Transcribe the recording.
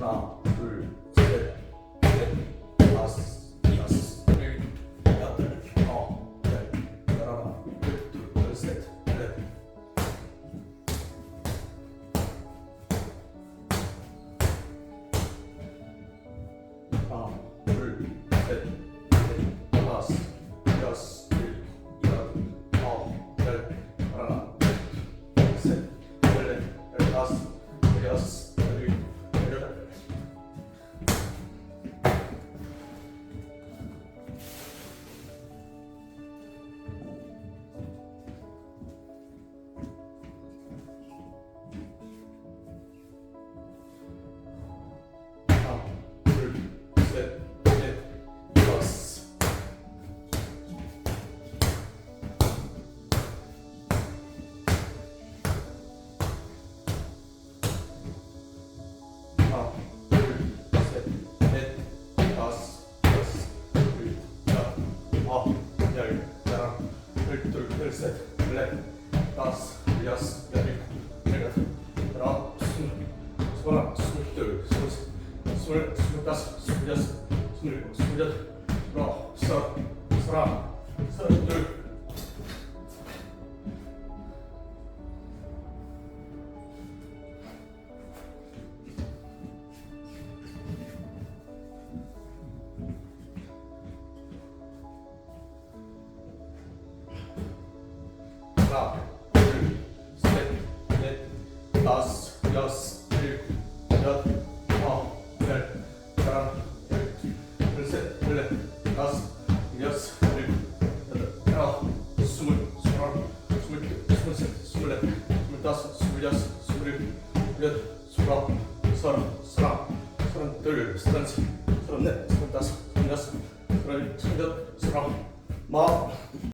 하나, 둘, 셋, 넷, 다섯, 여섯, 일곱, 여덟, 아홉, 열, 열하나, 열둘, 열셋, 열넷. 하나, 둘, 셋, 넷, 다섯, 여섯, 일곱, 여덟, 아홉, 열, 열하나, 열셋, 열넷, 열다섯, 열여섯, 열일곱, 열여덟. 하나, 둘, 셋, 넷, 다섯. 하나, 둘, 셋, 넷, 다섯, 여섯, 일곱, 여덟, 아홉, 열, 열하나, 열둘, 열셋, 열넷, 다섯, 여섯, 열일곱, 열여덟, 열아홉, 스물, 스물하나, 스물둘, 스물셋, 스물넷, 스물다섯, 스물여섯, 스물일곱, 스물여덟, 스물아홉, 서른, 서른하나, 서른둘. 하나, 둘, 셋, 넷, 다섯, 여섯, 일곱, 여덟, 아홉, 열, 열하나, 열둘, 열셋, 열넷, 다섯, 여섯, 일곱, 여덟, 열아홉, 스물, 스물하나, 스물둘, 스물셋, 스물넷, 스물다섯, 스물여섯, 스물일곱, 스물여덟, 스물아홉, 서른, 서른하나, 서른둘, 서른셋, 서른넷, 서른다섯, 서른여섯, 서른일곱, 서른여덟, 서른아홉, 마흔.